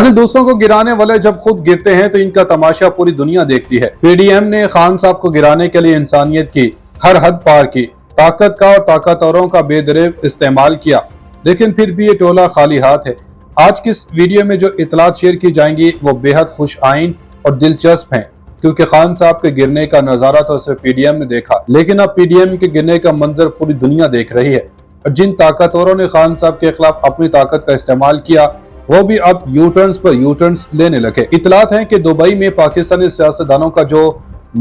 नाज़रीन, दूसरों को गिराने वाले जब खुद गिरते हैं तो इनका तमाशा पूरी दुनिया देखती है। पीडीएम ने खान साहब को गिराने के लिए इंसानियत की हर हद पार की, ताकत का और ताकतवरों का बेदरेग इस्तेमाल किया, लेकिन फिर भी ये टोला खाली हाथ है। आज की इस वीडियो में जो इतलात शेयर की जाएंगी वो बेहद खुश आइन और दिलचस्प हैं, क्योंकि खान साहब के गिरने का नजारा तो सिर्फ पीडीएम ने देखा, लेकिन अब पीडीएम के गिरने का मंजर पूरी दुनिया देख रही है। और जिन ताकतवरों ने खान साहब के खिलाफ अपनी ताकत का इस्तेमाल किया वो भी अब यूटर्न्स पर यूटर्न्स लेने लगे। इतलात हैं कि दुबई में पाकिस्तानी सियासतदानों का जो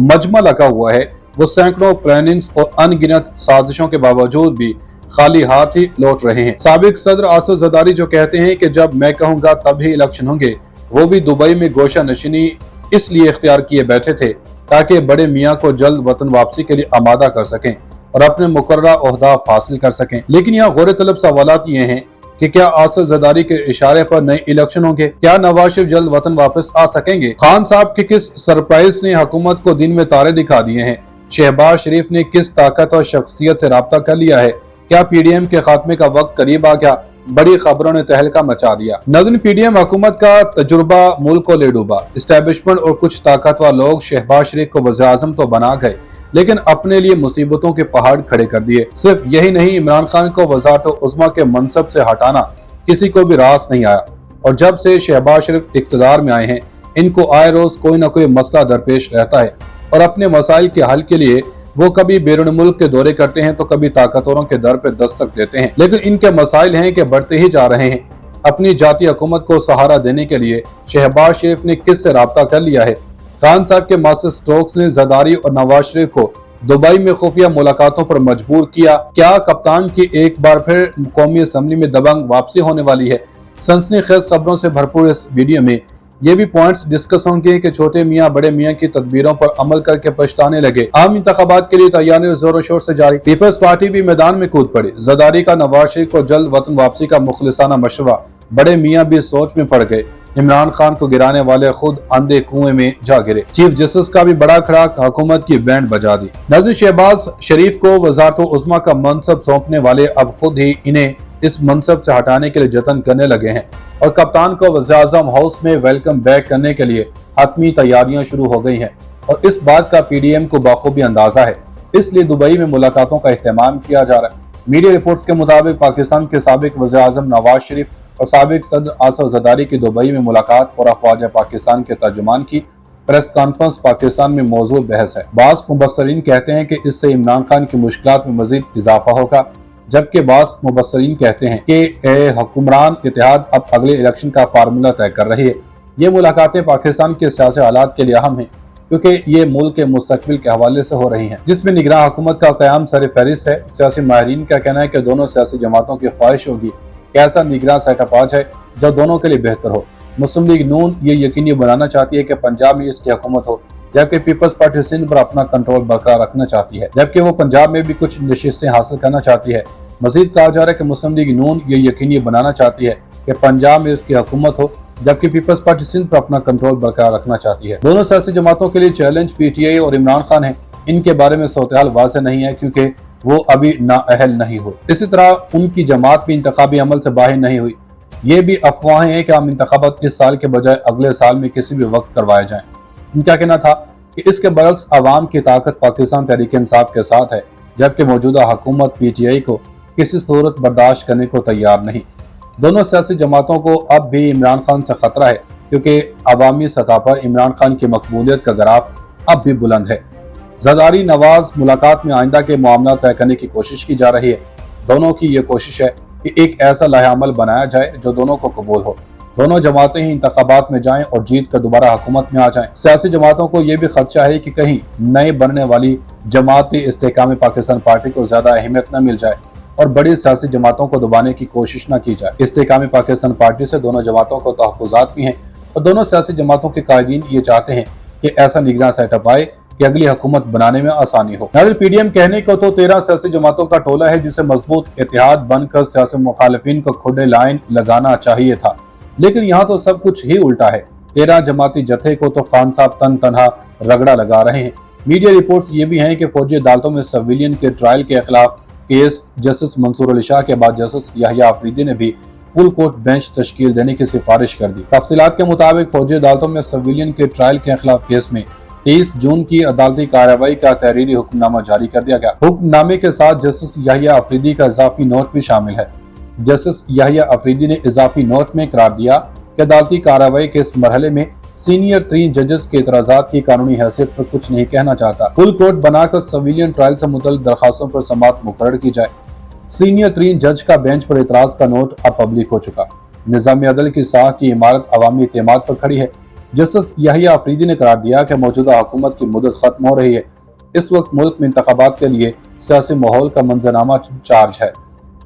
मजमा लगा हुआ है वो सैकड़ों प्लानिंग्स और अनगिनत साजिशों के बावजूद भी खाली हाथ ही लौट रहे हैं। साबिक सदर आसिफ जरदारी जो कहते हैं कि जब मैं कहूंगा तभी इलेक्शन होंगे, वो भी दुबई में गोशा नशीनी इसलिए इख्तियार किए बैठे थे ताकि बड़े मियाँ को जल्द वतन वापसी के लिए आमादा कर सकें और अपने मुकर्ररा ओहदा हासिल कर सकें। लेकिन यहाँ गौर तलब सवालात ये हैं कि क्या आसिफ जरदारी के इशारे पर नए इलेक्शन होंगे? क्या नवाज शरीफ जल्द वतन वापस आ सकेंगे? खान साहब के किस सरप्राइज ने हुकूमत को दिन में तारे दिखा दिए हैं? शहबाज शरीफ ने किस ताकत और शख्सियत से राब्ता कर लिया है? क्या पीडीएम के खात्मे का वक्त करीब आ गया? बड़ी खबरों ने तहलका मचा दिया। नाज़रीन, पीडीएम हुकूमत का तजुर्बा मुल्क को ले डूबा। इस्टेब्लिशमेंट और कुछ ताकतवर लोग शहबाज शरीफ को वज़ीर आज़म तो बना गए, लेकिन अपने लिए मुसीबतों के पहाड़ खड़े कर दिए। सिर्फ यही नहीं, इमरान खान को वज़ारत उज़्मा के मनसब से हटाना किसी को भी रास नहीं आया। और जब से शहबाज शरीफ इक़्तिदार में आए हैं, इनको आए रोज कोई ना कोई मसला दरपेश रहता है और अपने मसाइल के हल के लिए वो कभी बैरून मुल्क के दौरे करते हैं तो कभी ताकतवरों के दर पर दस्तक देते हैं। लेकिन इनके मसाइल हैं कि बढ़ते ही जा रहे हैं। अपनी जाती हुकूमत को सहारा देने के लिए शहबाज शरीफ ने किससे राब्ता कर लिया है? खान साहब के मास्टर स्ट्रोक्स ने जरदारी और नवाज शरीफ को दुबई में खुफिया मुलाकातों पर मजबूर किया। क्या कप्तान की एक बार फिर कौमी असम्बली में दबंग वापसी होने वाली है? सनसनीखेज खबरों से भरपूर इस वीडियो में ये भी पॉइंट्स डिस्कस होंगे कि छोटे मियाँ बड़े मियाँ की तदबीरों पर अमल करके पछताने लगे। आम इंतखाबात के लिए तैयारी जोरों शोर से जारी। पीपल्स पार्टी भी मैदान में कूद पड़ी। जरदारी का नवाज शरीफ को जल्द वतन वापसी का मुखलिसाना मशवरा। बड़े मियाँ भी सोच में पड़ गए। इमरान खान को गिराने वाले खुद अंधे कुएं में जा गिरे। चीफ जस्टिस का भी बड़ा खड़ाक, हुकूमत की बैंड बजा दी। नाज़रीन, शहबाज शरीफ को वज़ारत उज़्मा का मनसब सौंपने वाले अब खुद ही इन्हें इस मनसब से हटाने के लिए जतन करने लगे हैं और कप्तान को वज़ीर आज़म हाउस में वेलकम बैक करने के लिए हतमी तैयारियां शुरू हो गई हैं और इस बात का पीडीएम को बाखूबी अंदाजा है। इसलिए दुबई में मुलाकातों का एहतमाम किया जा रहा है। मीडिया रिपोर्ट्स के मुताबिक पाकिस्तान के साबिक वज़ीर आज़म नवाज शरीफ और साबिक सदर आसिफ जरदारी की दुबई में मुलाकात और अफवाज पाकिस्तान के तर्जुमान की प्रेस कॉन्फ्रेंस पाकिस्तान में मौजूद बहस है। बाज़ मुबस्सरीन कहते हैं कि इससे इमरान खान की मुश्किलात में मजीद इजाफा होगा, जबकि बाज़ मुबस्सरीन कहते हैं कि हुक्मरान इत्तेहाद अब अगले इलेक्शन का फार्मूला तय कर रही है। ये मुलाकातें पाकिस्तान के सियासी हालात के लिए अहम हैं, क्योंकि ये मुल्क के मुस्तकबिल के हवाले से हो रही हैं, जिसमें निगरान हुकूमत का क़याम सर फहरिस्त है। सियासी माहिरीन का कहना है कि दोनों सियासी जमातों की ख्वाहिश होगी कि ऐसा निगरान सेटअप आ जाए जो दोनों के लिए बेहतर हो। मुस्लिम लीग नून ये यकीनी बनाना चाहती है कि पंजाब में इसकी हुकूमत हो, जबकि पीपल्स पार्टी सिंध पर अपना कंट्रोल बरकरार रखना चाहती है, जबकि वो पंजाब में भी कुछ नशिस्तें हासिल करना चाहती है। मजीद कहा जा रहा है कि मुस्लिम लीग नून ये यकीनी बनाना चाहती है कि पंजाब में इसकी हुकूमत हो, जबकि पीपल्स पार्टी सिंध पर अपना कंट्रोल बरकरार रखना चाहती है। दोनों सियासी जमातों के लिए चैलेंज पीटीआई और इमरान खान है। इनके बारे में सूरत-ए-हाल वाज़ेह नहीं है, क्योंकि वो अभी नाअहल नहीं हुए। इसी तरह उनकी जमात भी इंतखाबी अमल से बाहर नहीं हुई। ये भी अफवाहें हैं कि हम इंतखाबात इस साल के बजाय अगले साल में किसी भी वक्त करवाए जाएं। इनका कहना था कि इसके बरक्स अवाम की ताकत पाकिस्तान तहरीक इंसाफ के साथ है, जबकि मौजूदा हुकूमत पीटीआई को किसी सूरत बर्दाश्त करने को तैयार नहीं। दोनों सियासी जमातों को अब भी इमरान खान से खतरा है, क्योंकि अवामी सतह पर इमरान खान की मकबूलियत का ग्राफ अब भी बुलंद है। जरदारी नवाज मुलाकात में आइंदा के मामला तय करने की कोशिश की जा रही है। दोनों की ये कोशिश है कि एक ऐसा लाहेअमल बनाया जाए जो दोनों को कबूल हो। दोनों जमातें ही इंतखाबात में जाएं और जीत कर दोबारा हुकूमत में आ जाएं। सियासी जमातों को यह भी खदशा है कि कहीं नए बनने वाली जमाती इस्तेहकाम पाकिस्तान पार्टी को ज्यादा अहमियत न मिल जाए और बड़ी सियासी जमातों को दबाने की कोशिश न की जाए। इस्तेहकाम पाकिस्तान पार्टी से दोनों जमातों को तहफ़्फ़ुज़ात भी हैं और दोनों सियासी जमातों के कायदीन ये चाहते हैं कि ऐसा निगरान सेटअप आए कि अगली हुकूमत बनाने में आसानी हो। नाज़रीन, पीडीएम कहने को तो 13 सियासी जमातों का टोला है, जिसे मजबूत इत्तेहाद बनकर सियासी मुखालिफिन को खुदे लाइन लगाना चाहिए था, लेकिन यहाँ तो सब कुछ ही उल्टा है। 13 जमाती जत्थे को तो खान साहब तन तनहा रगड़ा लगा रहे हैं। मीडिया रिपोर्ट्स ये भी हैं कि फौजी अदालतों में सिविलियन के ट्रायल के खिलाफ केस जस्टिस मंसूर अली शाह के बाद जस्टिस याहिया अफरीदी ने भी फुल कोर्ट बेंच तश्कील देने की सिफारिश कर दी। तफसीलात के मुताबिक फौजी अदालतों में सिविलियन के ट्रायल के खिलाफ केस में 23 जून की अदालती कार्रवाई का तहरीरी हुक्मनामा जारी कर दिया गया। हुक्मनामे के साथ जस्टिस याहिया अफरीदी का इजाफी नोट भी शामिल है। जस्टिस याहिया अफरीदी ने इजाफी नोट में करार दिया कि अदालती कार्रवाई के इस मरहले में सीनियर 3 जजेस के एतराजात की कानूनी हैसियत पर कुछ नहीं कहना चाहता। फुल कोर्ट बनाकर सिविलियन ट्रायल से मुतल्लिक दरखास्तों पर समाअत मुकर्रर की जाए। सीनियर 3 जज का बेंच पर एतराज का नोट अब पब्लिक हो चुका। निज़ाम अदल की साख की इमारत अवामी एतमाद पर खड़ी है। जस्टिस याहिया अफरीदी ने करार दिया कि मौजूदा हुकूमत की मुद्दत खत्म हो रही है। इस वक्त मुल्क में इंतखाबात के लिए सियासी माहौल का मंजरनामा चार्ज है।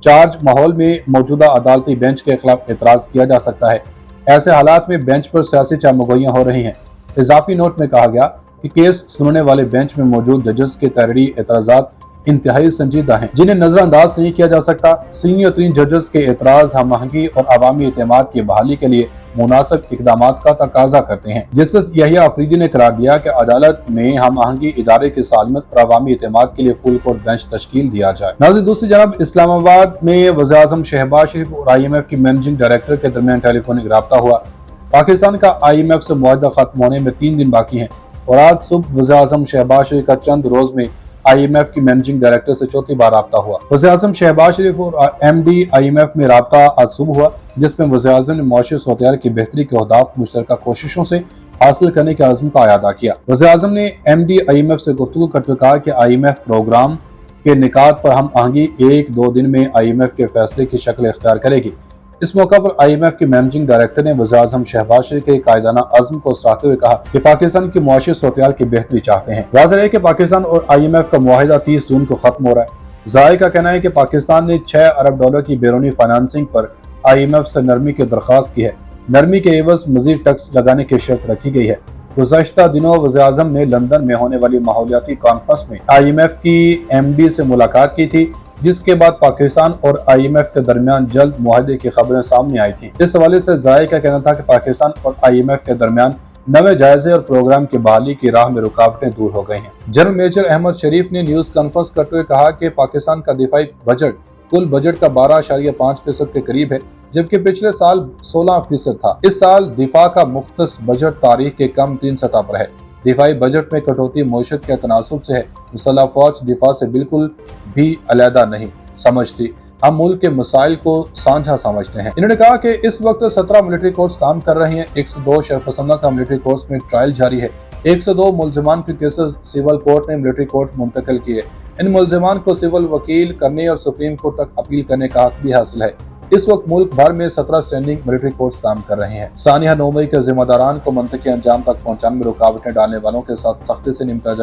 चार्ज माहौल में मौजूदा अदालती बेंच के खिलाफ एतराज किया जा सकता है। ऐसे हालात में बेंच पर सियासी चामगोइयां हो रही हैं। इजाफी नोट में कहा गया कि केस सुनने वाले बेंच में मौजूद जजेस के तहरीरी एतराजात इंतहाई संजीदा हैं, जिन्हें नजरअंदाज नहीं किया जा सकता। सीनियर 3 जजेस के एतराज हम आहंगी और अवामी एतमाद की बहाली के लिए मुनासिब इकदाम का तकाजा करते हैं। जस्टिस याहिया अफरीदी ने करार दिया कि अदालत में हम आहंगी इदारे की सालमत और अवामी एतमाद के लिए फुल कोर्ट बेंच तश्कील दिया जाए। नाज़रीन, दूसरी जानब इस्लामाबाद में वज़ीर आज़म शहबाज शरीफ और IMF की मैनेजिंग डायरेक्टर के दरमियान टेलीफोनिक राब्ता हुआ। पाकिस्तान का IMF से मुआहदा खत्म होने में 3 दिन बाकी हैं और आज सुबह वज़ीर आज़म शहबाज शरीफ का चंद रोज में IMF की मैनेजिंग डायरेक्टर से चौथी बार राब्ता हुआ। वज़ीर आज़म शहबाज शरीफ और MD IMF में राब्ता आज सुबह हुआ, जिसमें वज़ीर आज़म ने मुआशी सूरत की बेहतरी के अहदाफ मुश्तरका कोशिशों से हासिल करने के अज़्म का अदा किया। वज़ीर आज़म ने MD IMF से गुफ्तगू करते हुए कहा कि IMF प्रोग्राम के निकात पर हम आहंगी 1-2 दिन में IMF के फैसले की शक्ल इख्तियार करेगी। इस मौका पर IMF के मैनेजिंग डायरेक्टर ने वज़ीर आज़म शहबाज शरीफ के कायदाना अज़्म को सराहते हुए कहा कि पाकिस्तान की मुआशी सूरत की बेहतरी चाहते हैं। वाज़ेह है कि पाकिस्तान और IMF का मुआहिदा 30 जून को खत्म हो रहा है। ज़ाये का कहना है कि पाकिस्तान ने $6 अरब की बैरूनी फाइनेंसिंग पर IMF से नरमी की दरख्वास्त की है। नरमी के एवज मजीद टैक्स लगाने की शर्त रखी गई है। गुज़श्ता दिनों वज़ीर आज़म ने लंदन में होने वाली माहौलियाती कॉन्फ्रेंस में IMF की MD से मुलाकात की थी, जिसके बाद पाकिस्तान और IMF के दरमियान जल्द मुआहदे की खबरें सामने आई थी। इस हवाले से ज़ाये का कहना था कि पाकिस्तान और IMF के दरमियान नए जायजे और प्रोग्राम की बहाली की राह में रुकावटें दूर हो गई हैं। जनरल मेजर अहमद शरीफ ने न्यूज़ कॉन्फ्रेंस करते हुए कहा कि पाकिस्तान का दिफाई बजट कुल बजट का 12.5% के करीब है, जबकि पिछले साल 16% था। इस साल दिफा का मुख्तस बजट तारीख के कम 3 सतह पर है। दिफाई बजट में कटौती मईशत के तनासुब से है। मुसल्लह फौज दिफा से बिल्कुल भी अलहदा नहीं समझती, हम मुल्क के मसाइल को साझा समझते हैं। इन्होंने कहा कि इस वक्त 17 मिलिट्री कोर्स काम कर रहे हैं। 102 शरपसंदा का मिलिट्री कोर्स में ट्रायल जारी है। 102 मुलजमान के केसेस सिविल कोर्ट ने मिलिट्री कोर्ट मुंतकिल किए। इन मुलजमान को सिविल वकील करने और सुप्रीम कोर्ट तक अपील करने का हक भी हासिल है। इस वक्त मुल्क भर में 17 स्टैंडिंग मिलिट्री कोर्ट्स काम कर रहे हैं। सानिया 9 मई के जिम्मेदारान को मंतकी अंजाम तक पहुंचाने में रुकावटें डालने वालों के साथ सख्ती से निपटा जाए।